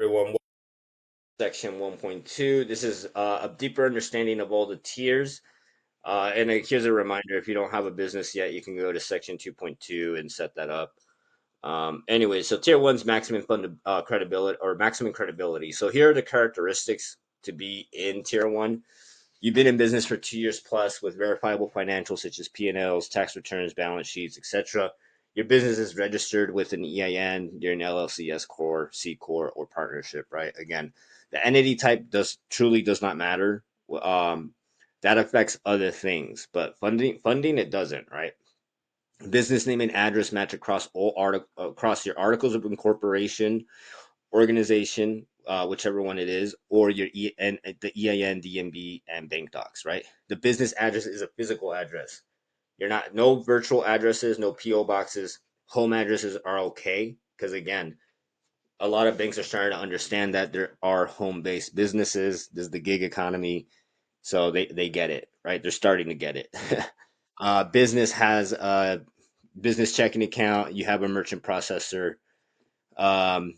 Everyone, section 1.2. This is a deeper understanding of all the tiers. Here's a reminder, if you don't have a business yet, you can go to section 2.2 and set that up. Anyway, so tier one's maximum credibility or maximum credibility. So here are the characteristics to be in tier one. You've been in business for 2 years plus with verifiable financials such as P&Ls, tax returns, balance sheets, etc. Your business is registered with an EIN. You're an LLC, S corp, C corp, or partnership. Right? Again, the entity type does not matter. Um, that affects other things, but funding it doesn't. Right? Business name and address match across your articles of incorporation, organization, whichever one it is, or the EIN, DMB, and bank docs. Right. The business address is a physical address. You're not no virtual addresses, no PO boxes. Home addresses are okay because again, a lot of banks are starting to understand that there are home based businesses. This is the gig economy, so they get it. Right. They're starting to get it. Business has a business checking account. You have a merchant processor. Um,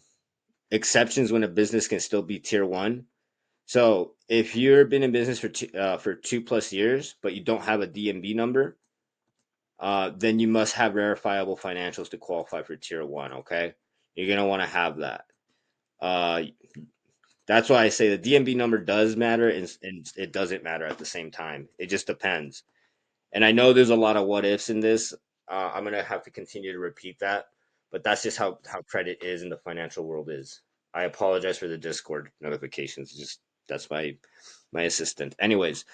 Exceptions when a business can still be tier one. So if you've been in business for 2 plus years, but you don't have a DMB number, then you must have verifiable financials to qualify for tier one. Okay, you're gonna want to have that. Uh, that's why I say the DMB number does matter, and it doesn't matter at the same time. It just depends. And I know there's a lot of what ifs in this. I'm gonna have to continue to repeat that, but that's just how credit is in the financial world is. I apologize for the Discord notifications. Just that's my assistant. Anyways,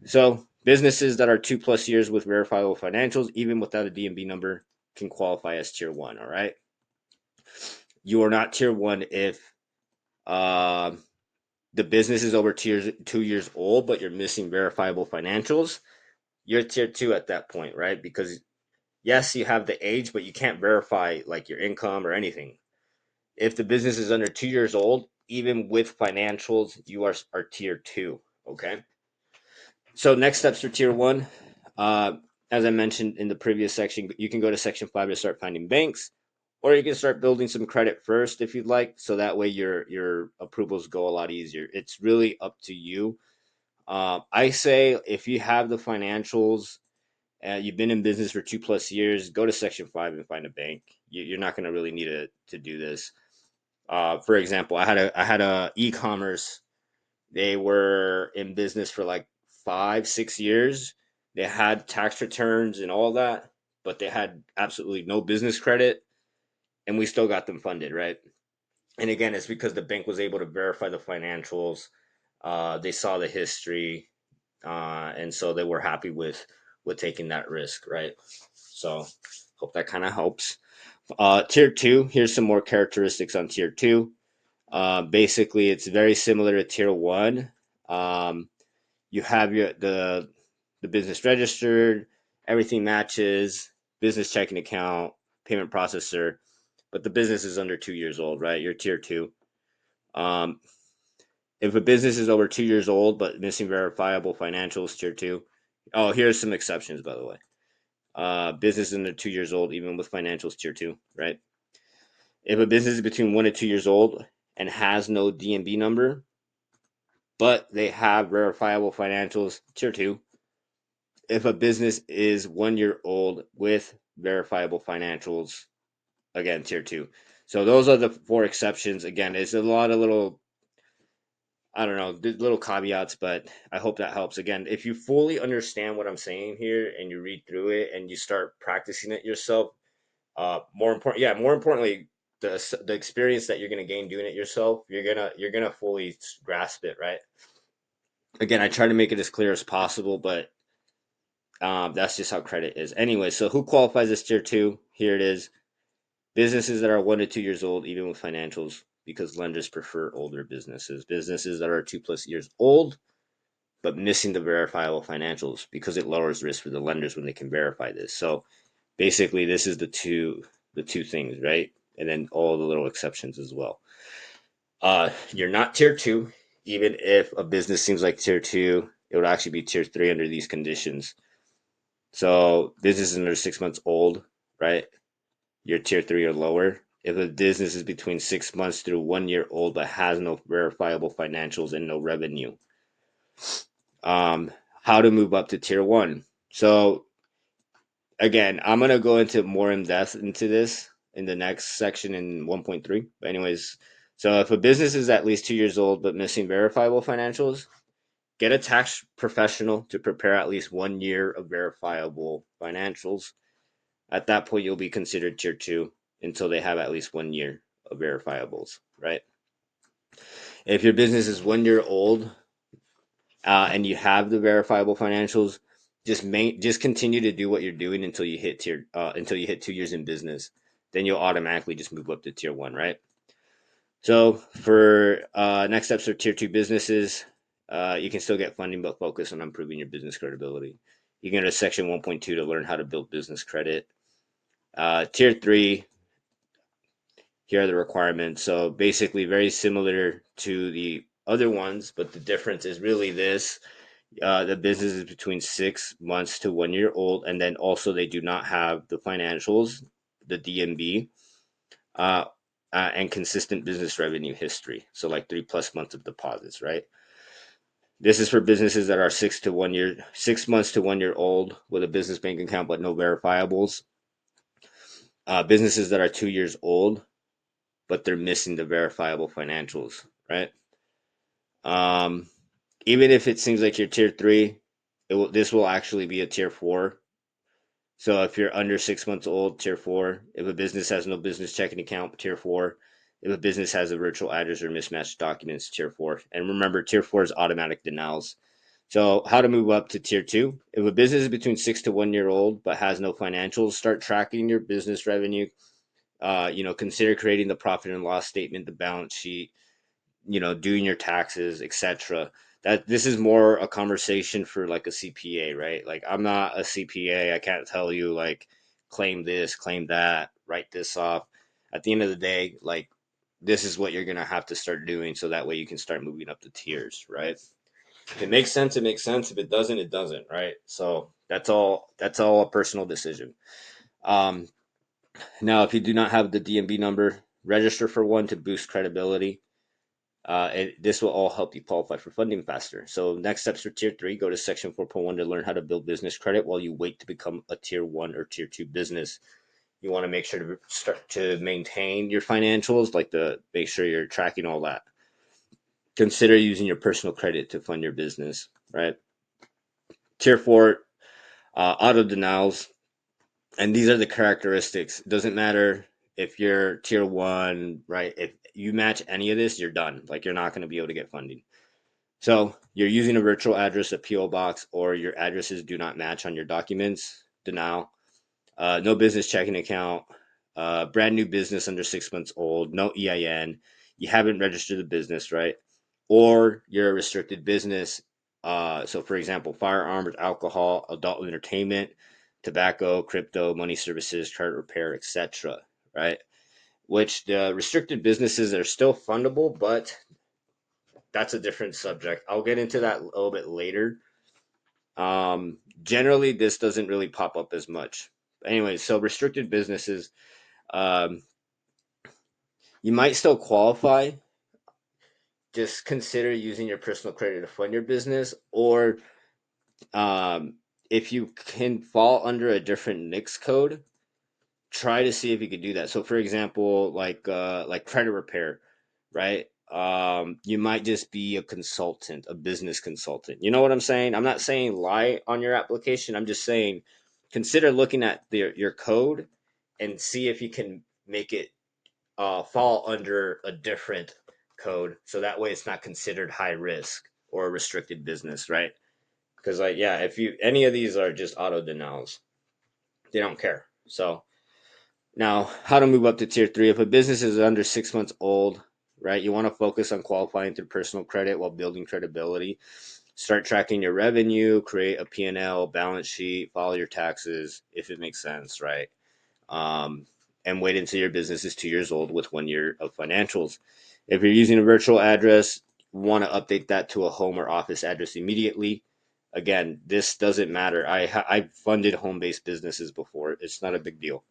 so businesses that are 2 plus years with verifiable financials, even without a DMB number, can qualify as tier one. All right, you are not tier one if uh, the business is over 2 years old, but you're missing verifiable financials. You're tier two at that point, right? Because yes, you have the age, but you can't verify like your income or anything. If the business is under 2 years old, even with financials, you are tier two. Okay. So next steps for tier one. Uh, as I mentioned in the previous section, you can go to section 5 to start finding banks, or you can start building some credit first if you'd like. So that way your approvals go a lot easier. It's really up to you. I say if you have the financials, you've been in business for 2 plus years, go to section 5 and find a bank. You're not going to really need to do this. For example, I had a e-commerce. They were in business for like 5 6 years. They had tax returns and all that, but they had absolutely no business credit, and we still got them funded, right? And again, it's because the bank was able to verify the financials. They saw the history, and so they were happy with taking that risk, right? So hope that kind of helps. Tier two. Here's some more characteristics on tier two. Basically, it's very similar to tier one. Um, you have the business registered, everything matches, business checking account, payment processor, but the business is under 2 years old, right? You're tier two. Um, if a business is over 2 years old but missing verifiable financials, tier two. Oh, here's some exceptions, by the way. Business under 2 years old, even with financials, tier two, right? If a business is between 1 to 2 years old and has no DMB number, but they have verifiable financials, tier two. If a business is 1 year old with verifiable financials, again, tier two. So those are the four exceptions. Again, it's a lot of little, I don't know, little caveats, but I hope that helps. Again, if you fully understand what I'm saying here and you read through it and you start practicing it yourself, more importantly, the experience that you're gonna gain doing it yourself, you're gonna fully grasp it, right? Again, I try to make it as clear as possible, but that's just how credit is. Anyway, so who qualifies as tier two? Here it is: businesses that are 1 to 2 years old, even with financials, because lenders prefer older businesses. Businesses that are 2 plus years old but missing the verifiable financials because it lowers risk for the lenders when they can verify this. So basically, this is the two things, right? And then all the little exceptions as well. You're not tier two, even if a business seems like tier two, it would actually be tier three under these conditions. So business is under 6 months old, right? You're tier three or lower. if a business is between 6 months through 1 year old but has no verifiable financials and no revenue. Um, how to move up to tier one. So again, I'm gonna go into more in depth into this in the next section in 1.3. But anyways, so if a business is at least 2 years old but missing verifiable financials, get a tax professional to prepare at least 1 year of verifiable financials. At that point, you'll be considered tier two until they have at least 1 year of verifiables, right? If your business is 1 year old and you have the verifiable financials, just continue to do what you're doing until you hit 2 years in business. Then you'll automatically just move up to tier one, right? So for next steps for tier two businesses, you can still get funding, but focus on improving your business credibility. You can go to section 1.2 to learn how to build business credit. Tier three, here are the requirements. So basically, very similar to the other ones, but the difference is really this: the business is between 6 months to 1 year old, and then also they do not have the financials, the DMB, uh, and consistent business revenue history. So like 3+ months of deposits, right? This is for businesses that are 6 months to 1 year old with a business bank account but no verifiables. Businesses that are 2 years old but they're missing the verifiable financials, right? Um, Even if it seems like you're tier three, this will actually be a tier four. So if you're under 6 months old, tier four. If a business has no business checking account, tier four. If a business has a virtual address or mismatched documents, tier four. And remember, tier four is automatic denials. So how to move up to tier two? If a business is between 6 to 1 year old but has no financials, start tracking your business revenue. Consider creating the profit and loss statement, the balance sheet, doing your taxes, etc. That this is more a conversation for like a CPA, right? Like I'm not a CPA. I can't tell you like claim this, claim that, write this off. At the end of the day, like this is what you're gonna have to start doing so that way you can start moving up the tiers, right? If it makes sense, it makes sense. If it doesn't, it doesn't, right? So that's all a personal decision. Um Now if you do not have the DMB number, register for one to boost credibility. This will all help you qualify for funding faster. So next steps for tier three, go to section 4.1 to learn how to build business credit while you wait to become a tier one or tier two business. You want to make sure to start to maintain your financials, like the make sure you're tracking all that. Consider using your personal credit to fund your business, right? Tier four, auto denials. And these are the characteristics. It doesn't matter if you're tier one, right? If you match any of this, you're done. Like you're not going to be able to get funding. So you're using a virtual address, a PO box, or your addresses do not match on your documents. Denial. No business checking account. Brand new business under 6 months old. No EIN. You haven't registered the business, right? Or you're a restricted business. So, for example, firearms, alcohol, adult entertainment, tobacco, crypto, money services, credit repair, etc. Right? Which the restricted businesses are still fundable, but that's a different subject. I'll get into that a little bit later. Generally, this doesn't really pop up as much. Anyway, so restricted businesses, um, you might still qualify. Just consider using your personal credit to fund your business, or um, if you can fall under a different NICS code, try to see if you could do that. So, for example, like credit repair, right? You might just be a consultant, a business consultant. You know what I'm saying? I'm not saying lie on your application. I'm just saying consider looking at your code and see if you can make it fall under a different code, so that way it's not considered high risk or a restricted business, right? Because like yeah, if you any of these are just auto denials, they don't care. So now, how to move up to tier three. If a business is under 6 months old, right, you want to focus on qualifying through personal credit while building credibility. Start tracking your revenue, create a P&L, balance sheet, follow your taxes if it makes sense, right? Um, and wait until your business is 2 years old with 1 year of financials. If you're using a virtual address, want to update that to a home or office address immediately. Again, this doesn't matter. I've funded home based businesses before. It's not a big deal.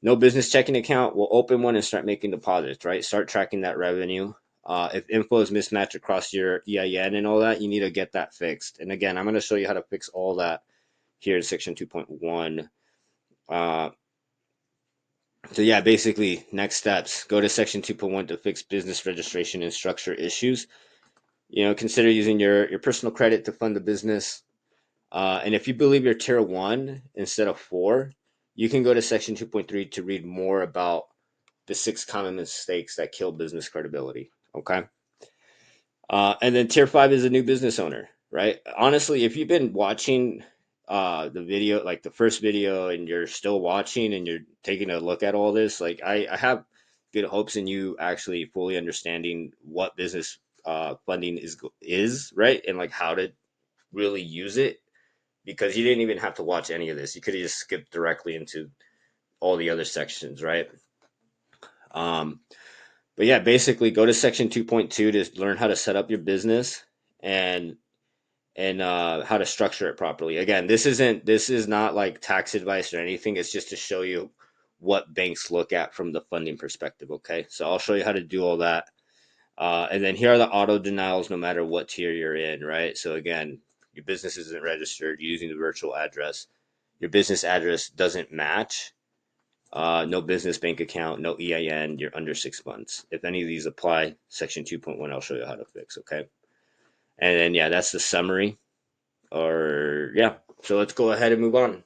No business checking account, we'll open one and start making deposits, right? Start tracking that revenue. If info is mismatched across your EIN and all that, you need to get that fixed. And again, I'm going to show you how to fix all that here in section 2.1. So yeah, basically next steps, go to section 2.1 to fix business registration and structure issues. Consider using your personal credit to fund the business. And if you believe you're tier 1 instead of 4, you can go to section 2.3 to read more about the 6 common mistakes that kill business credibility. Okay. And then tier 5 is a new business owner, right? Honestly, if you've been watching the video, like the first video, and you're still watching and you're taking a look at all this, like I have good hopes in you actually fully understanding what business funding is, right? And like how to really use it, because you didn't even have to watch any of this. You could have just skipped directly into all the other sections, right? Um, but yeah, basically go to section 2.2 to learn how to set up your business and how to structure it properly. Again, this is not like tax advice or anything. It's just to show you what banks look at from the funding perspective. Okay, so I'll show you how to do all that. And then here are the auto denials no matter what tier you're in, right? So again, your business isn't registered using the virtual address. Your business address doesn't match. No business bank account, no EIN, you're under 6 months. If any of these apply, section 2.1, I'll show you how to fix, okay? And then, yeah, that's the summary. Or, yeah, so let's go ahead and move on.